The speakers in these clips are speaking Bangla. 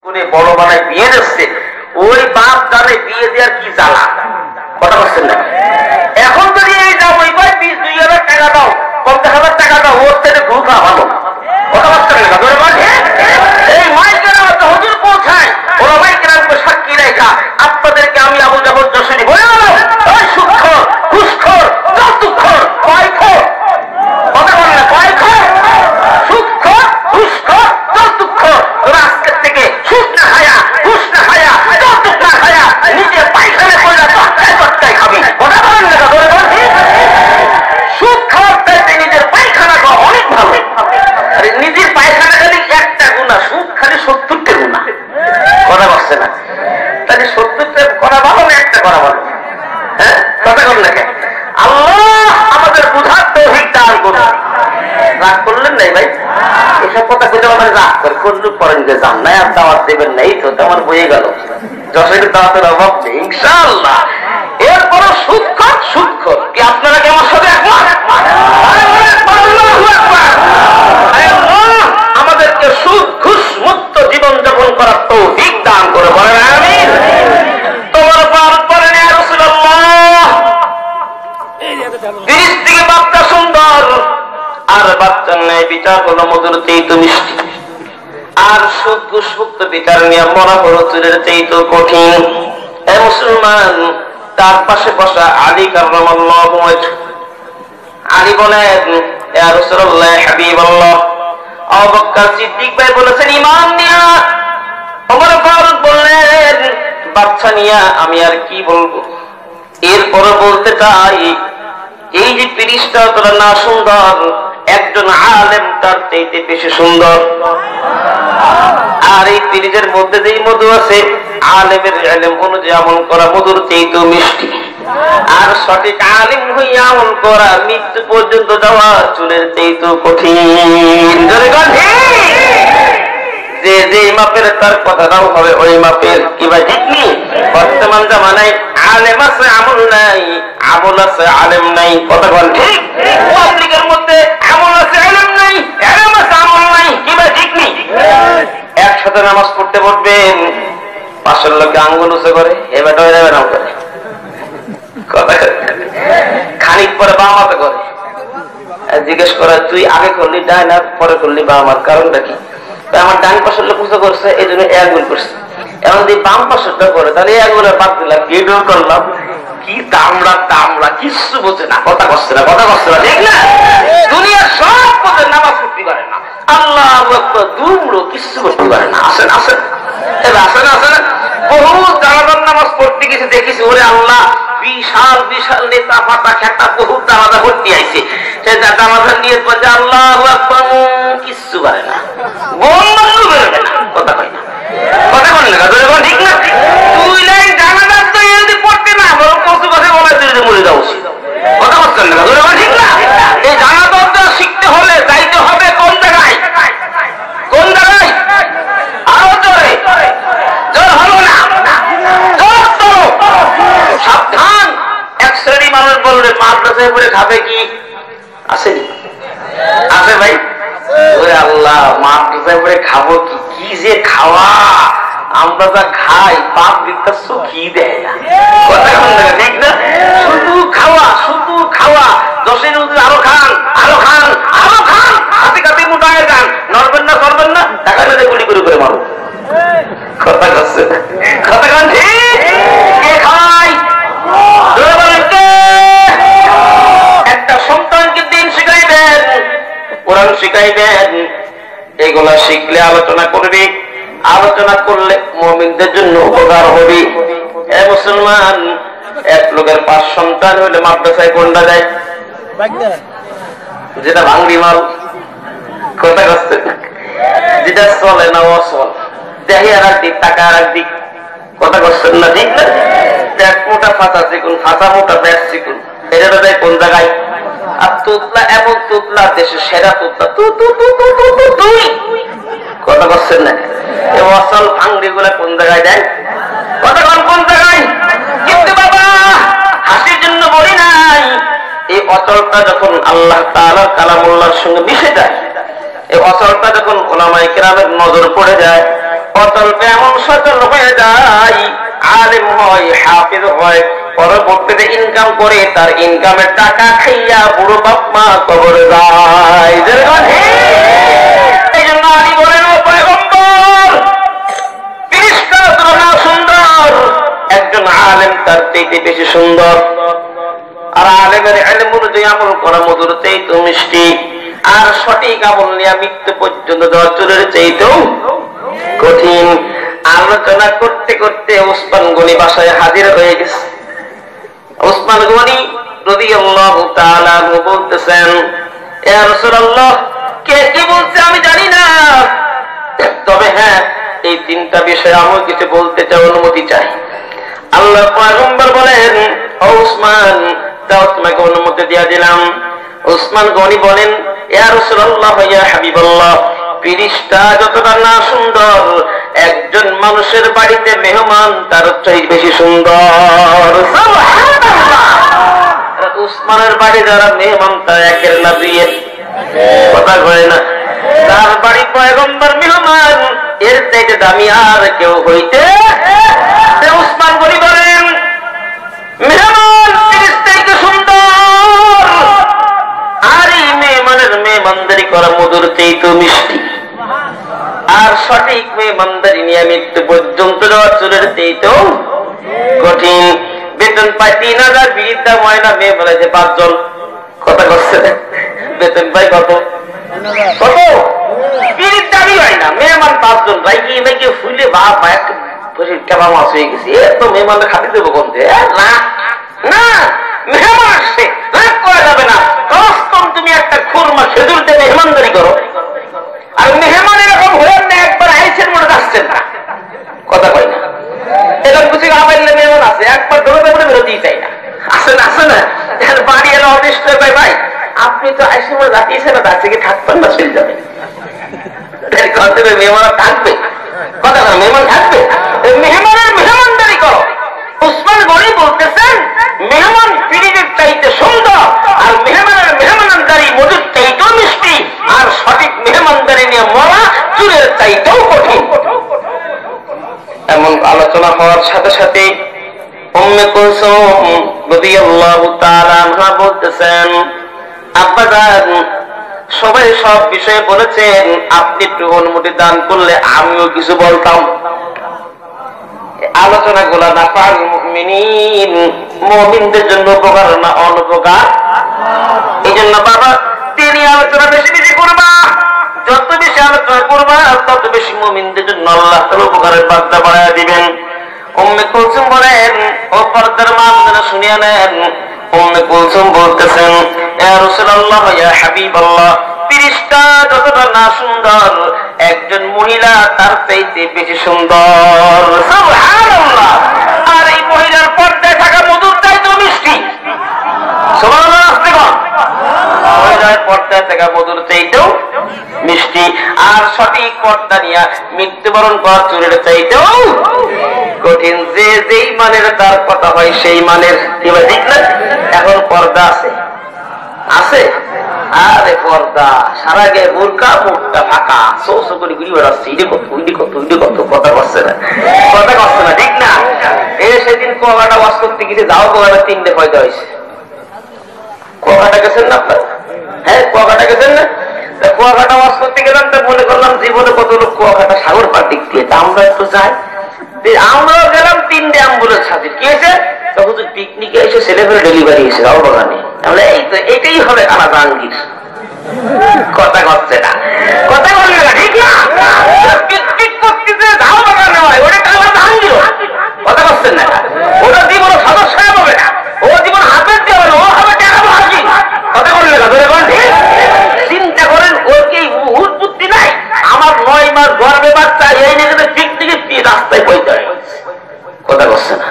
বড় বানায় বিয়ে দিচ্ছে, ওই বাপ জানে বিয়ে দেওয়ার কি জ্বালা। কথা বলছেন না? এখন যদি এই যাও ওই ভাই 20-2,000 টাকা দাও, 50,000 টাকা দাও, ওর থেকে ঘুষ ভালো। কথা বলছেন না? এই মাইকের হুজুর পৌঁছায়, ওরা মাইকের সাক্ষী রেখা আপনাদেরকে আমি আবু জাফর যশোরী বলে গেলাম, ওই সুদখোর, ঘুষখোর, যৌতুকখোর, কয়খোর। কথা বলেন না? কয়খোর? সুদখোর, ঘুষখোর, যৌতুকখোর। তোরা আজকের থেকে সুদ না খায়া, ঘুষ না খায়া, যৌতুক না খায়া নিজে পায়খানা করে চটকায় খাবি। কথা বলেন না? সুদ খাওয়ার চাইতে নিজের পায়খানা খাওয়া অনেক ভালো। আরে নিজের পায়খানা খালি একটা গুণা, সুদ খালি 70টা গুণা। কথা বলছে না? তাহলে 70টা করা ভালো না একটা করা ভালো? হ্যাঁ, কথা বল না কেন? আল্লাহ আমাদের বুঝার তৌফিক দান করুন। রাগ করলেন নাই ভাই? এসব কথা বলে আমার রাগ করে করলে করেন যে যান নাই আর দাওয়াত দেবেন না, এই তো আমার বয়ে গেল। যশোরের দাওয়াতের অভাব নেই ইনশাআল্লাহ। এরপরও সুদখোর, সুদখোর কি আপনারা কি আমার সাথে একমত? আমাদেরকে সুদ ঘুষ মুক্ত জীবন যাপন করার তৌফিক দান করে বলেন আমিন। তোমার বাপ বলেন ইয়া রাসূলুল্লাহ, 30 থেকে বাপটা সুন্দর আর বাচ্চার ন্যায় বিচার হলো মধুর চেয়ে মিষ্টি, আর সুদ ঘুষ মুক্ত বিচার নিয়ে মরা হলো চুলের চেয়ে কঠিন। এ মুসলমান, তার পাশে বসা আলী কাররামাল্লাহু ওয়াজহু, আলী বলেন ইয়া রাসূলুল্লাহ হাবিবাল্লাহ। আবু বকর সিদ্দিক ভাই বলেছেন ঈমান নিয়া। ওমর ফারুক বললেন বাচ্চা নিয়া আমি আর কি বলবো। এরপরে বলতে চাই, এই যে 30টা তোরা না সুন্দর, একজন আলেম তার চাইতে বেশি সুন্দর। আর এই 30-এর মধ্যে যেই মধু আছে, আলেমের ইলম অনুযায়ী আমল করা মধুর চাইতে মিষ্টি। আর সঠিক আলিম হইয়া আমল করা মৃত্যু পর্যন্ত যাওয়া চুলের চাইতে কঠিন। যে যে মাপের তার কথাটাও হবে ওই মাপের। কি ভাই ঠিক নেই? বর্তমান জামানায় আলেম আছে আমল নাই, আমল আছে আলেম নাই। কথা বল ঠিক? পাবলিকের মধ্যে আমল আছে আলেম নাই, আলেম আছে আমল নাই। কি ভাই ঠিক নেই? একসাথে নামাজ পড়তে বসবেন, পাশের লোকে আঙ্গুল উঁচু করে, এবার নাম করে খানিক পরে বাম হাতে করে, জিজ্ঞেস করে তুই আগে করলি ডান হাত, পরে করলি বাম হাত, কারণটা কি? আমার ডান পাশের লোক উঁচু করছে এই জন্য এক গোল করছে। এখন যদি বাম পাশেরটা করে তাহলে এক গোলে বাদ দিলাম, কি ডোর করলাম? কি দামড়া দামড়া, কিচ্ছু বোঝে না। কথা করছে না, কথা করছে না, ঠিক না? দুনিয়ার সব পথে নামাজ পড়তে পারে না, আল্লাহ দুমড়ো কিচ্ছু করতে পারে না। আসেন আসেন আসেন আসেন, বহু জানাজার নামাজ পড়তে গেছে, দেখেছি ওরে আল্লাহ বিশাল বিশাল নেতা ফাটা খেটা বহু জানাজা ভর্তি আইছে। সে জানাজা নিয়ে বলছে আল্লাহু আকবার, কিচ্ছু পারে না, বন্ধু বেরোবে না। কথা কয় না, কথা বল না, ঠিক না? 2 লাইন জানাজার তো যদি পড়তে না বরং কচু গাছে বলা তুই মরে যাও উচিত। কথা বলছেন না, ঠিক না? এই জানাজা শিখতে হলে যাইতে হবে কোন জায়গায়? কোন জায়গায়? আরো জোরে, জোর হলো না, জোর তো সাবধান। এক শ্রেণী মানুষ বলবে মাদ্রাসায় পড়ে খাবে কি? আসেনি? আছে ভাই? ওরে আল্লাহ, মাদ্রাসায় পড়ে খাবো কি? কি যে খাওয়া, আমরা যা খাই পাপ দিকটা সুখী দেয় না। কথা ঠিক না? শুধু খাওয়া, শুধু খাওয়া। 10 হুজুর আরো খান, আরো খান, আরো খান, হাতে কাতে মোটায় যান, নড়বেন না করবেন না, টাকা মেরে গুলি করে করে মারো। কথা করছে, কথা কান ঠিক? কে খায়? একটা সন্তানকে দিন শিখাইবেন, কোরআন শিখাইবেন, এগুলা শিখলে আলোচনা করবি, আলোচনা করলে মুমিনদের জন্য উপকার হবে। এ মুসলমান, এক লোকের 5 সন্তান হলে মাদ্রাসায় কোনটা যায়? যেটা ভাঙ্গি মাল। কথা করছে, যেটা চলে না অচল, দেখি আর এক দিক, টাকা আর এক দিক। কথা করছেন না, ঠিক না? পেট মোটা ফাঁসা চিকুন, ফাঁসা মোটা পেট চিকুন, এটা যায় কোন জায়গায়? আর তুতলা, এমন তুতলা দেশের সেরা তুতলা তুই। কথা করছেন না? এই অচল ভাঙ্গি গুলা কোন জায়গায় যায়? কথা কোন জায়গায়? কিন্তু বাবা হাসির জন্য বলি নাই, এই অচলটা যখন আল্লাহ তাআলা কালামুল্লাহর সঙ্গে মিশে যায়, এই অচলটা যখন উলামায়ে কেরামের নজর পড়ে যায়, অচলটা এমন সচল হয়ে যায়, আলেম হয়, হাফিজ হয়, পরবর্তীতে ইনকাম করে, তার ইনকামের টাকা খাইয়া বুড়ো বাপ মা কবরে যায়। এই জন্য আলী বলেন, ও পয়গম্বর, ফেরেশতা না সুন্দর, একজন আলেম তার চাইতে বেশি সুন্দর। আর আলেমের ইলম অনুযায়ী আমল করা মধুর চাইতেও মিষ্টি, আর সঠিক আমল নিয়ে মৃত্যু পর্যন্ত যাওয়া চুরের চাইতেও কঠিন। আলোচনা করতে করতে ওসমান গনি বাসায় হাজির হয়ে গেছে। ওসমান গনি রাদিয়াল্লাহু তাআলা বলতেছেন, ইয়া রাসূলুল্লাহ, কে কি বলছে আমি জানি না, তবে হ্যাঁ, এই তিনটা বিষয়ে আমি কিছু বলতে চাই, অনুমতি চাই। আল্লাহর পয়গম্বর বলেন, ও ওসমান, দাও, তোমাকে অনুমতি দিয়ে দিলাম। ওসমান গনি বলেন, ইয়া রাসূলুল্লাহ, ইয়া হাবিবাল্লাহ, ফেরেশতা যতটা না সুন্দর, একজন মানুষের বাড়িতে মেহমান তার চাইতে বেশি সুন্দর। সুবহানাল্লাহ। ওসমানের বাড়ি যারা মেহমান, তার একের না দুইয়ের, কথা কয় না, তার বাড়ি পয়গম্বর মেহমান, এর চাইতে দামি আর কেউ হইতে। ওসমান গনি বলেন, মেহমান ফেরেশতাকে সুন্দর, আর এই মেহমানের মেহমানদারি করা মধুর চাইতেও মিষ্টি, আর সঠিক মেহমানদারি নিয়ে মৃত্যু পর্যন্ত যাওয়া চুরের চাইতেও কঠিন। বেতন পায় 3000, বিড়ির ময়না, মেয়ে বলেছে 5 জন। কথা করছে, বেতন পাই কত কত, বিড়ির দাবি হয় না, মেহমান 5 জন, রাইকি নাকি ফুলে বাপ কেবা মাছ হয়ে গেছে, এত মেহমানদের খাতে দেবো কোন না না, মেহমান আসছে, রাগ করা যাবে না, কম তুমি একটা খুরমা খেজুর দিয়ে মেহমানদারি করো। আর মেহমান এরকম হলেন না, একবার আইসের মনে আসছেন না, কথা কয় না, এরকম কিছু আবেলে মেহমান আছে, একবার ধরে বলে বেরোতেই চাই না, আসে না, আসে না, বাড়ি এলো অনিষ্ট ভাই, ভাই আপনি তো আইসের মনে রাখিয়েছেন না, তার থেকে থাকবেন না, চলে যাবে, মেহমান থাকবে, কথা না, মেহমান থাকবে, মেহমানের মেহমানদারি করো। ওসমান গনি বলতেছেন, মেহমান ফিরিজের চাইতে সুন্দর, আর মেহমানের মেহমানদারি মধুর চাইতেও মিষ্টি, আর সঠিক মেহমানদারি নিয়ে মরা চুরের চাইতেও কঠিন। এমন আলোচনা হওয়ার সাথে সাথে উম্মে কুলসুম রাদিয়াল্লাহু তাআলা আনহা বলতেছেন, আব্বাজান, সবাই সব বিষয়ে বলেছেন, আপনি একটু অনুমতি দান করলে আমিও কিছু বলতাম। আলোচনা গুলা নাফাল মুমিনিন, মুমিনদের জন্য উপকার না অনুপকার। এই জন্য বাবা, তিনি আলোচনা বেশি বেশি করবা, যত বেশি আলোচনা করবা তত বেশি মুমিনদের জন্য আল্লাহ তাআলা উপকারের বার্তা বাড়ায় দিবেন। উম্মে কুলসুম বলেন, ও পর্দার মা, আপনারা শুনিয়া নেন। উম্মে কুলসুম বলতেছেন, ইয়া রাসূলুল্লাহ, ইয়া হাবিবাল্লাহ, ফেরেশতা যতটা না সুন্দর, একজন মহিলা তার চাইতে বেশি সুন্দর। সুবহানাল্লাহ। আর এই মহিলার পর্দায় থাকা মধুর চাইতেও মিষ্টি। সুবহানাল্লাহ। মহিলার পর্দায় থাকা মধুর চাইতেও মিষ্টি, আর সঠিক পর্দা নিয়ে মৃত্যুবরণ করা চুরের চাইতেও কঠিন। যে যেই মানের তার কথা হয় সেই মানের, ঠিক না? এখন পর্দা আছে আছে, আরে পর্দা সারা গে বোরকা, মুখটা ফাঁকা, সৌস করে ঘুরি বেড়াচ্ছে, ইডি কত ইডি কত ইডি কত, কথা করছে না, কথা করছে না, ঠিক না? এ সেদিন কুয়াকাটা ওয়াজ করতে গেছে, যাও কুয়াকাটা 3টে পয়দা হয়েছে। কুয়াকাটা গেছেন না আপনার? হ্যাঁ, কুয়াকাটা গেছেন না? কুয়াকাটা ওয়াজ করতে গেলাম, তা মনে করলাম জীবনে কত লোক কুয়াকাটা সাগর পার দিক দিয়ে, আমরা একটু যাই। আমরাও গেলাম, 3টে অ্যাম্বুলেন্স হাজির। কি হয়েছে? তখন পিকনিকে এসে ছেলেমেয়ে ডেলিভারি হয়েছে রাও বাগানে। এটাই হবে আনা জাহাঙ্গীর। কথা করছে না, কথা বলবে না, ঠিক না? পিকনিক করতেছে রাও বাগানে হয়, ওটা কালা জাহাঙ্গীর। কথা করছেন না? ওটা জীবন সদস্য হবে না, ও জীবন হাতের দিয়ে হবে না, ও হবে টাকা হাজির। কথা বলবে না, ধরে বলছি। চিন্তা করেন, ওর কি হুট বুদ্ধি নাই? আমার 9 মাস গর্ভে বাচ্চা, এই নিয়ে পিকনিকে রাস্তায় পৌঁছে, কথা করছে না।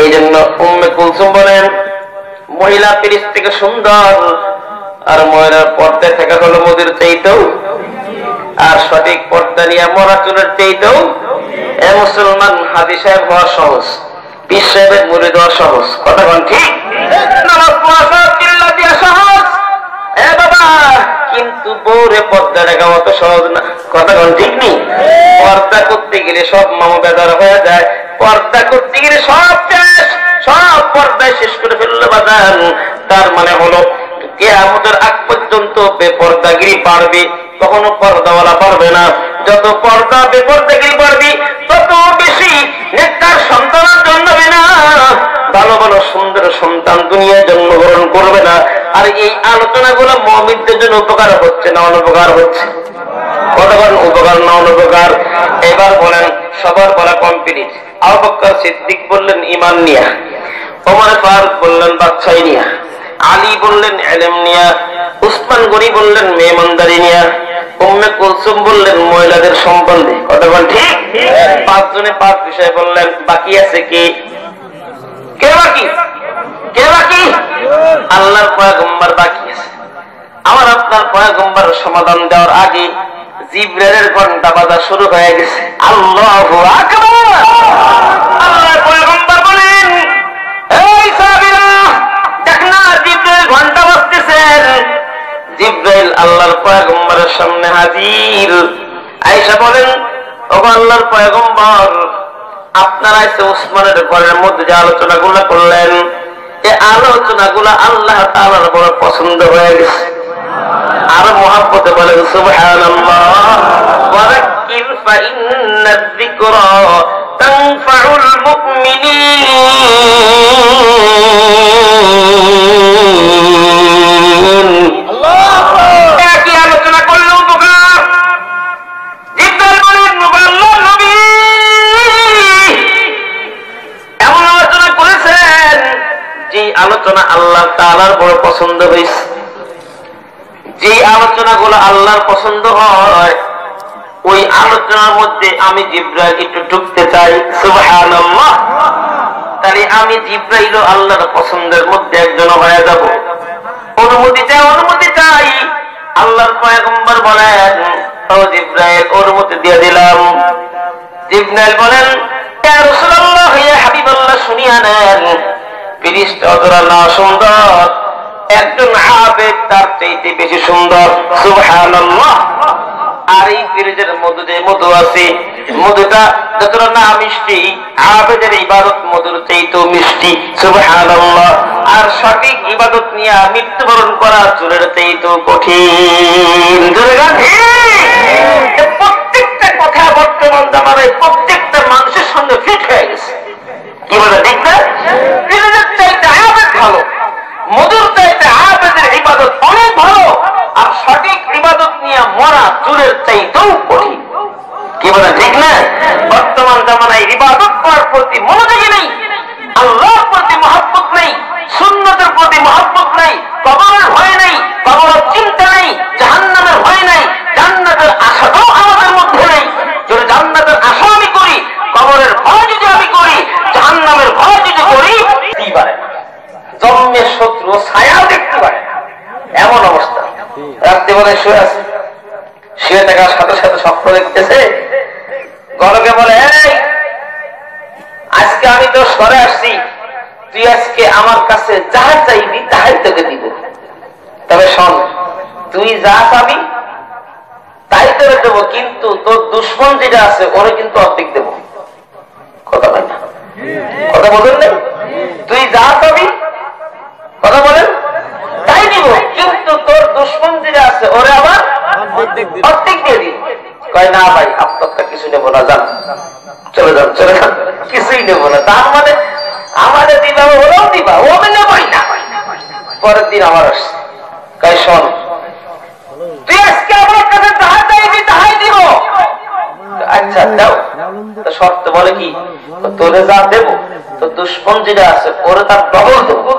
এই জন্য উম্মে কুলসুম বলেন, মহিলা ফেরেশতা থেকে সুন্দর, আর মহিলার পর্দায় থাকা হলো মধুর চাইতেও, আর সঠিক পর্দা নিয়ে মরা চুলের চাইতেও। এ মুসলমান, হাজী সাহেব হওয়া সহজ, পীর সাহেবের মুরিদ হওয়া সহজ। কথা বল, ঠিক? নামাজ পড়া চিল্লা দিয়া সহজ, এ বাবা, কিন্তু কিন্তু বউরে পর্দা রাখা অত সহজ না, কথা কোন ঠিক নেই। পর্দা করতে গেলে সব মামা বেদার হয়ে যায়, পর্দা করতে গেলে সব শেষ, সব পর্দায় শেষ করে ফেললো বাজান। তার মানে হলো কিয়ামতের আগ পর্যন্ত বেপর্দাগিরি পারবে, কখনো পর্দাওয়ালা পারবে না। যত পর্দা বেপর্দাগিরি পারবি তত বেশি নেতার সন্তানের জন্মবে না, ভালো ভালো সুন্দর সন্তান দুনিয়ায় জন্মগ্রহণ করবে না। আর এই আলোচনাগুলো মুমিনদের জন্য উপকার হচ্ছে না অনুপকার হচ্ছে? কতক্ষণ উপকার না অনুপকার? এবার বলেন সবার বলা কমপ্লিট। আবু বকর সিদ্দিক বললেন ঈমান নিয়া, ওমর ফারুক বললেন বাদশাহী নিয়া, আলী বললেন ইলম নিয়া, উসমান গনি বললেন মেহমানদারি নিয়া, উম্মে কুলসুম বললেন মহিলাদের সম্বন্ধে। কতক্ষণ ঠিক? পাঁচজনে পাঁচ বিষয় বললেন। বাকি আছে কি? কে বাকি? কে বাকি? আল্লাহর পয়গম্বর বাকি আছে। আমার আপনার পয়গম্বরের সমাধান দেওয়ার আগে জিবরাইলের ঘন্টা বাজা শুরু হয়ে গেছে। আল্লাহু আকবার। আল্লাহর পয়গম্বর বলেন, এই সাহাবীরা দেখ না জিবরাইল ঘন্টা বাজতেছেন। জিবরাইল আল্লাহর পয়গম্বরের সামনে হাজির। আয়েশা বলেন, ওগো আল্লাহর পয়গম্বর, আপনারা এসে উসমানের ঘরের মধ্যে যে আলোচনাগুলো করলেন, এই আলোচনাগুলো আল্লাহ তাআলার বড় পছন্দ হয়ে গেছে। আরো মহব্বতে বলেন সুবহানাল্লাহ। ওয়ারাক্কির ফাইন্নায যিকরা তানফাউল মুমিনিন। আল্লাহু একই আলোচনা করলে উপকার। জিবরাইল বলেন, আল্লাহ নবী এমন আলোচনা করেছেন যে আলোচনা আল্লাহ তাআলার বড় পছন্দ হয়েছে। যে আলোচনাগুলো আল্লাহর পছন্দ হয় ওই আলোচনার মধ্যে আমি জিবরাইল একটু ঢুকতে চাই। সুবহানাল্লাহ। তাহলে আমি জিবরাইল আল্লাহর পছন্দের মধ্যে একজন হয়ে যাব। অনুমতি চাই, অনুমতি চাই। আল্লাহর পয়গম্বর বলেন, ও জিবরাইল অনুমতি দিয়ে দিলাম। জিবরাইল বলেন, ইয়া রাসূলুল্লাহ, ইয়া হাবিবাল্লাহ, শুনিয়া নেন, ফেরেশতা অতটা না সুন্দর, একজন আবেদ তার চাইতে বেশি সুন্দর। সুবহানাল্লাহ। আর এই ফিরোজের মধু যে মধু আছে, মধুটা যতটা না মিষ্টি, আবেদের ইবাদত মধুর চাইতেও মিষ্টি। সুবহানাল্লাহ। আর সঠিক ইবাদত নিয়ে মৃত্যুবরণ করা চুলের চাইতেও কঠিন। প্রত্যেকটা কথা বর্তমান জামানায় প্রত্যেকটা মানুষের সঙ্গে ফিট হয়ে গেছে। কি বলে দেখবে? ফিরোজের চাইতে আবেদ ভালো, মধুর চাইতে আবেদের ইবাদত অনেক ভালো। আর সঠিক ইবাদত নিয়ে মরা চুলের চাইতেও কঠিন। কি বলে ঠিক না? বর্তমান জামানায় ইবাদত করার প্রতি মনোযোগী নেই, আল্লাহর প্রতি মহব্বত নেই, সুন্নতের প্রতি মহব্বত নেই, কবরের ভয় নেই, কবরের চিন্তা নেই, জাহান্নামের ভয় নেই, জান্নাতের আশাটাও আমাদের মধ্যে নেই। যদি জান্নাতের আশা আমি করি, কবরের ভয় যদি আমি করি, জাহান্নামের ভয় যদি করি, কি পারে না, জন্মের শত্রু ছায়াও দেখতে পারে না, এমন অবস্থা। রাত্রে বলে শুয়ে আছে, শুয়ে থাকার সাথে সাথে স্বপ্ন দেখতেছে। গণকে বলে, এই আজকে আমি তো সরে আসছি, তুই আজকে আমার কাছে যাহা চাইবি তাহাই তোকে দিব। তবে শোন, তুই যা চাবি তাই তোরে দেবো, কিন্তু তোর দুশ্মন যেটা আছে ওরে কিন্তু অর্ধেক দেবো। কথা বলেন না? কথা বলেন নাই? তুই যা চাবি, কথা বলেন, তাই দিব, কিন্তু তোর দুশ্মন যেটা আছে ওরে আবার অর্ধেক দিয়ে দিব। কয় না ভাই, আপনারটা কিছু নেবো না, যান, চলে যান, চলে যান, কিছুই নেবো না। তার মানে আমাদের দিবা, ওরাও দিবা, ও আমি নেবই না। পরের দিন আমার আসছে, কয় শোন, তুই আজকে আমার কাছে যাহা চাইবি তাহাই দিব। আচ্ছা দাও। শর্ত বলে কি, তোরে যা দেবো তোর দুশ্মন যেটা আছে ওরে তার ডবল দেবো।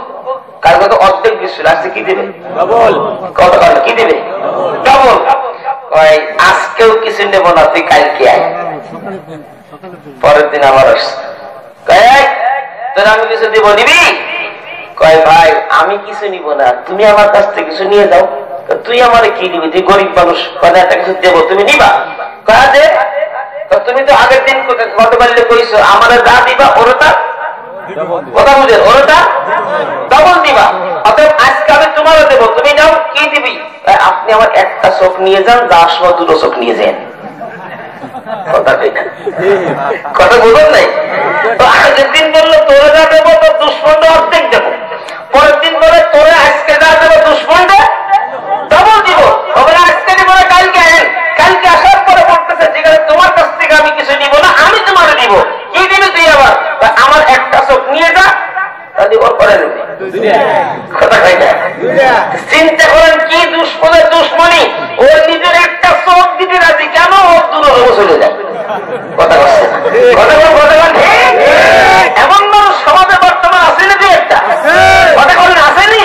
কারণ তো অর্ধেক দিচ্ছিল, আজকে কি দেবে? ডবল। কত কি দেবে? ডবল। আজকেও কিছু নেব না, তুই কালকে আয়। পরের দিন আবার আসছে, তোর আমি কিছু দিব, নিবি? কয় ভাই আমি কিছু নিব না, তুমি আমার কাছ থেকে কিছু নিয়ে যাও। তুই আমার কি দিবি? তুই গরিব মানুষ, একটা কিছু দেবো, তুমি নিবা? কয়া দে। তুমি তো আগের দিন গতকাল কইছো আমার যা দিবা ওরে তা কথা বুঝেন, ওটা ডবল দিবা। অতএব আজকে আমি তোমারও দেবো, তুমি যাও কি দিবি? আপনি আমার একটা চোখ নিয়ে যান, যা সময় দুটো চোখ নিয়ে যান। কথা বুঝুন নাই? তো আগের দিন বললো তোরে যা দেবো তোর দুশ্মনটা অর্ধেক দেবো, পরের দিন বলে তোরে আজকে যা দেবো দুশ্মনটা ডবল দিব। আজকে দিব না, কালকে আনেন। কালকে আসার পরে বলতেছে যেখানে তোমার কাছ থেকে আমি কিছু নিব না, আমি তোমার দিব। কি দিবি তুই? আবার আমার একটা চোখ নিয়ে যা, ওর পরে নেবে। কথা হয় না? চিন্তা করেন কি দুশ্মনের দুশ্মনী। ওর নিজের একটা চোখ দিতে রাজি, কেন? ওর দূরে চলে যায়। কথা বলছে না? কথা বল ঠিক। এমন মানুষ সমাজে বর্তমান আসেনি যে একটা কথা বলেন, আসেনি?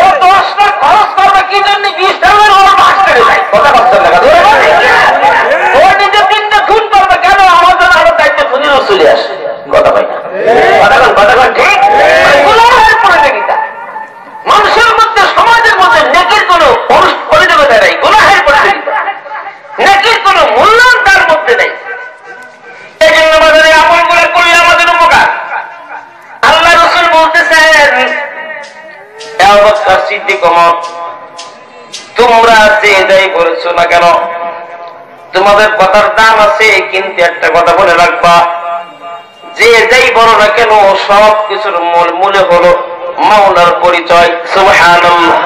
ও 10 লাখ খরচ করবে কি জন্য? 20 টাকার ওর মাস কেটে যায়। কথা বলছে না? ও নিজে 3টা খুন করবে কেন? আমার জন্য আরো 4টে খুনের চলে আসে। কথা হয় না? কথা ঠিক। মানুষের মধ্যে, সমাজের মধ্যে নেকির কোন পরিযোগিতা নেই, গুনাহের পরিযোগিতা, নেকির কোন মূল্যায়ন তার মধ্যে নেই। এই জন্য বাজারে আমলগুলো করলে আমাদের উপকার। আল্লাহ রাসূল বলতেছেন, আবু বকর সিদ্দিক ওমর, তোমরা যে যাই করেছো না কেন তোমাদের কথার দাম আছে, কিন্তু একটা কথা বলে রাখবা, যে যাই বলো না কেন সব কিছুর মূলে হলো মাওলার পরিচয়। সুবহানাল্লাহ।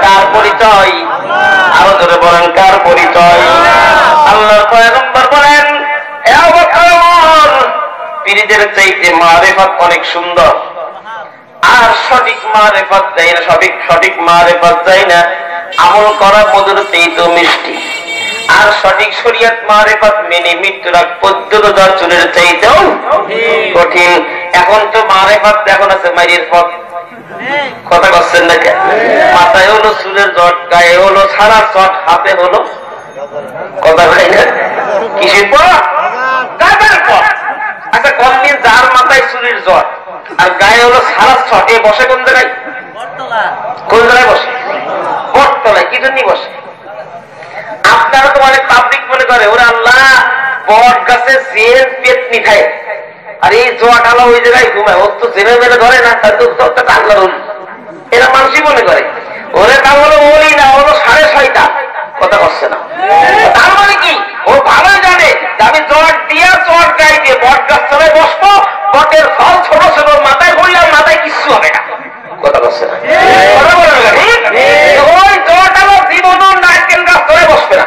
কার পরিচয়? আরো জোরে বলেন, কার পরিচয়? আল্লাহর পয়গম্বর বলেন, এ আবু বকর, পীরদের চাইতে মারিফাত অনেক সুন্দর, আর সঠিক মারিফাত চাই না, সঠিক মারিফাত চাই না। আমল করা মধুর চাইতেও মিষ্টি, আর সঠিক শরীয়ত মারিফাত মেনে মৃত্যুর আগ পর্যন্ত যার চুলের চাইতেও কঠিন। এখন তো মারিফাত এখন আছে মাইরের পথ। কথা করছেন না? মাথায় হলো চুলের জট, গায়ে হলো সারা চট, হাতে হলো কথা হয় না কিসের পর? গাছের পর। আচ্ছা কোনদিন যার মাথায় চুলের জট আর গায়ে হলো সারা চট, এ বসে কোন জায়গায়? কোন জায়গায় বসে? বটতলায়। কি জন্য বসে? আপনারা তো অনেক পাবলিক মনে করে ওরা আল্লাহ বট গাছে জেল পেতনি খায়, আর এই জোয়াট আলা ওই জায়গায় ঘুমায়, ওর তো জেনে মেলে ধরে না, তার তো আল্লাহ রুল। এরা মানুষই মনে করে ওরে কাম হলো বলি না, হলো 6:30। কথা বলছে না? তার মানে কি? ও ভালো জানে আমি জট দিয়া চট গাই দিয়ে বট গাছ তলায় বসবো, বটের ফল ছোট ছোট, মাথায় পড়লে আর মাথায় কিচ্ছু হবে না। কথা বলছে না? কথা বলে ওই জট আলো জীবনও নারকেল গাছ তলায় বসবে না,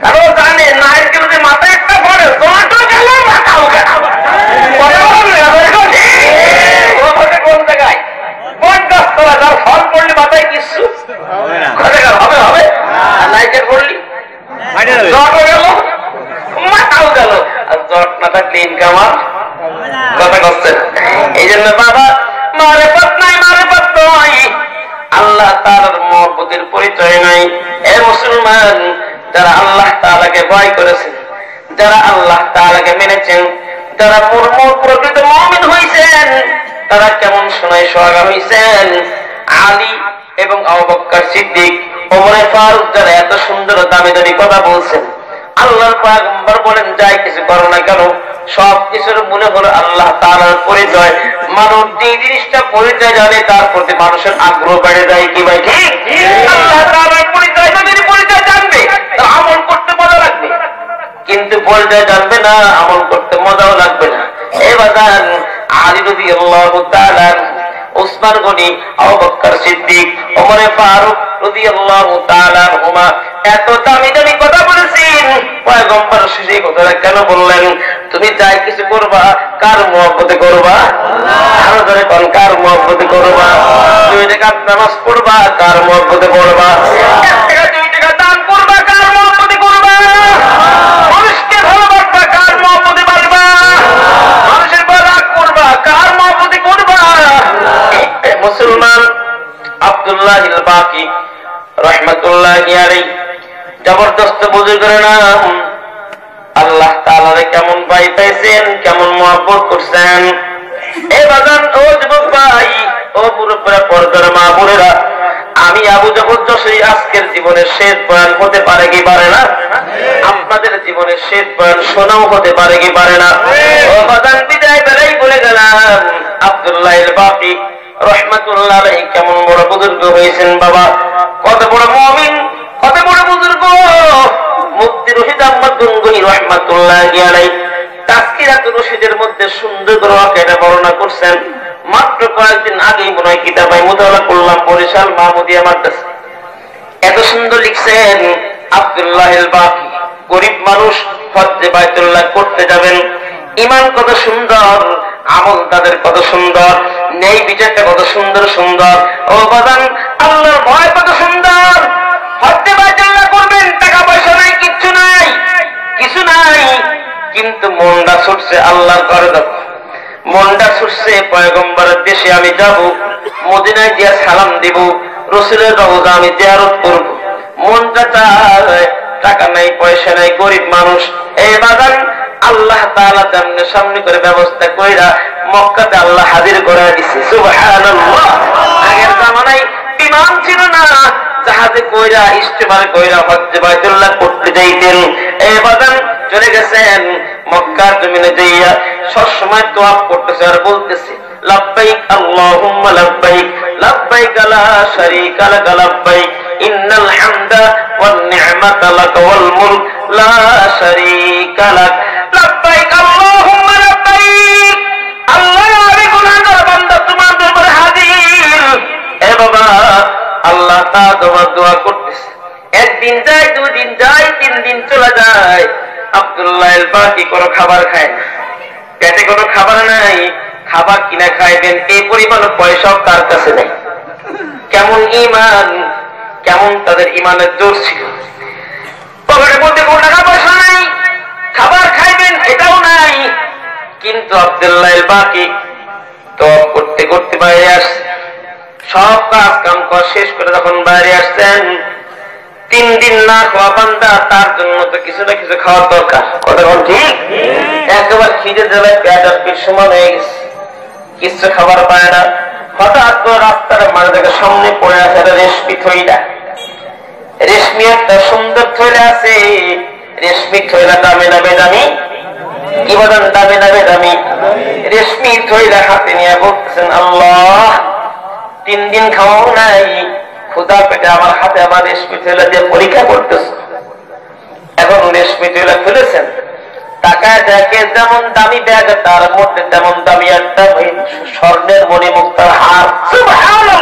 কারণ জানে নারকেল যে মাথায় একটা পড়ে, জটও গেল মাথাও গেল। কোন জায়গায়? বট গাছ তলা, যার ফল পড়লে মাথায় কিচ্ছু হবে হবে, নারকেল পড়লি জটও গেল মাথাও গেল, আর জট না থাকলে ইনকাম আর। কথা করছেন? এই জন্য বাবা মারিফাত নাই, মারিফাত নয়, আল্লাহ তাআলার মহব্বতের পরিচয় নাই। এ মুসলমান, যারা আল্লাহ তাআলাকে ভয় করেছেন, যারা আল্লাহ তাআলাকে মেনেছেন, যারা প্রকৃত মুমিন হয়েছেন, তারা কেমন শোনায় সোহাগা হয়েছেন। আলী এবং আবু বকর সিদ্দিক, ওমর ফারুক, যারা এত সুন্দর দামি দামি কথা বলছেন, আল্লাহর পয়গম্বর বলেন যাই কিছু করো না কেন সব কিছুর মনে হলো আল্লাহ তাআলার পরিচয়। মানুষ যে জিনিসটা পরিচয় জানে তার প্রতি মানুষের আগ্রহ বেড়ে যায়। কি ভাই ঠিক? আল্লাহ তাআলার পরিচয় যদি পরিচয় জানবে তো আমল করতে মজা লাগবে, কিন্তু পরিচয় জানবে না আমল করতে মজাও লাগবে না। এবার আলী রাদিয়াল্লাহু তাআলা, উসমান গনি, আবু বকর সিদ্দিক, ওমর ফারুক রাদিয়াল্লাহু তাআলা হুমা এত দামি দামি কথা বলেছেন। পয়গম্বর শেষে কথাটা কেন বললেন? তুমি যাই কিছু করবা কার মহব্বতে করবা? আরো ধরে কোন কার মহব্বতে করবা? 2 টাকা নামাজ পড়বা কার মহব্বতে পড়বা? 1 টাকা 2 টাকা দান করবা কার মহব্বতে করবা? মানুষকে ভালোবাসবা কার মহব্বতে বাসবা? মানুষের পর রাগ করবা কার মহব্বতে করবা? মুসলমান আব্দুল্লাহ আল বাকি রাহমাতুল্লাহি আলাইহি জবরদস্ত বুজুর্গের নাম, আল্লাহ তাআলারে কেমন ভাই পাইছেন, কেমন মহব্বত করছেন। এ বাজান, ও যুবক ভাই, ও পুরোপুরা পর্দার মা বোনেরা, আমি আবু জাফর যশোরী আজকের জীবনের শেষ বয়ান হতে পারে কি পারে না? আপনাদের জীবনের শেষ বয়ান শোনাও হতে পারে কি পারে না? ও বাজান, বিদায় বেলায় বলে গেলাম আব্দুল্লাহ আল বাকি রাহমাতুল্লাহ আলাইহি কেমন বড় বুজুর্গ হয়েছেন বাবা, কত বড় মুমিন, কত বড় বুজুর্গ। মুফতি রশিদ আহমদ গনগনি রাহমাতুল্লাহ আলাইহি তাজকিরাতুর রশিদের মধ্যে সুন্দর করে এটা বর্ণনা করছেন। মাত্র কয়েকদিন আগেই মনে হয় কিতাব আমি মুতালা করলাম, বরিশাল মাহমুদিয়া মাদ্রাসা। এত সুন্দর লিখছেন, আব্দুল্লাহ আল বাকি গরিব মানুষ হজ্জে বাইতুল্লাহ করতে যাবেন, ইমান কত সুন্দর, আমল তাদের কত সুন্দর, ন্যায় বিচারটা কত সুন্দর সুন্দর, ও বাজান আল্লাহর ভয় কত সুন্দর। হজ্জে বাইতুল্লাহ করবেন, টাকা পয়সা নাই, কিচ্ছু নাই, কিছু নাই, কিন্তু মনটা ছুটছে আল্লাহর ঘরে যাব, মনটা ছুটছে পয়গম্বরের দেশে আমি যাব, মদিনায় গিয়া সালাম দিব, রাসূলের রওজা আমি জিয়ারত করব। মনটা চায়, টাকা নাই, পয়সা নাই, গরিব মানুষ। এই বাগান আল্লাহ তাআলা জান্নাতের সামনে করে ব্যবস্থা কইরা মক্কাতে আল্লাহ হাজির করে দিছে। সুবহানাল্লাহ। আগের জামানায় বিমান ছিল না, জাহাজে কইরা ইস্তেমাল কইরা হজ্জে বাইতুল্লাহ করতে যাইতেন। এই বাগান চলে গেছেন মক্কার জমিনে যাইয়া সবসময় তোয়াফ করতেছে আর বলতেছে লাব্বাইক আল্লাহুম্মা লাব্বাইক, লাব্বাইক লা শারীকা লাক লাব্বাইক, ইন্নাল হামদা ওয়ান নি'মাতা লাক ওয়াল মুলক লা শারীকা লাক, লাব্বাইক আল্লাহুম্মা লাব্বাইক। আল্লাহ আমি গুনাহগার বান্দা তোমার দরবারে হাজির। এ বাবা আল্লাহ তাআলা তোমার দোয়া করতেছে। একদিন যায়, দুই দিন যায়, তিন দিন চলে যায়, আব্দুল্লাহ আল বাকি কোনো খাবার খায় না, পেটে কোনো খাবার নাই, খাবার কিনা খাইবেন এই পরিমাণ পয়সাও তার কাছে নেই। কেমন ঈমান, কেমন তাদের ঈমানের জোর ছিল। পকেটের মধ্যে কোনো টাকা পয়সা নাই, খাবার খাইবেন এটাও নাই, কিন্তু আব্দুল্লাহ আল বাকি তো করতে করতে বাইরে আসছে। সব কাজ কাম করা শেষ করে যখন বাইরে আসছেন, 3 দিন না খাওয়া বান্দা, তার জন্য তো কিছু না কিছু খাওয়ার দরকার, কথা বল ঠিক? একেবারে খিদে জ্বালায় পেট আর পিঠ সমান হয়ে গেছে, কিছু খাবার পায় না। হঠাৎ করে রাস্তার মাঝে থেকে সামনে পড়ে আছে একটা রেশমি থইলা, রেশমি একটা সুন্দর থইলা আছে, রেশমি থইলা দামে দামে দামি, কি বলেন দামে দামে দামি, রেশমি থইলা হাতে নিয়ে বলতেছেন আল্লাহ 3 দিন খাওয়াও নাই, ক্ষুধা পেটে আমার হাতে আমার রেশমি থইলা দিয়ে পরীক্ষা করতেছে। এখন রেশমি থইলা খুলেছেন, টাকায় দেখে যেমন দামি ব্যাগ, তার মধ্যে তেমন দামি একটা স্বর্ণের মণিমুক্তার হার। সুবহানাল্লাহ।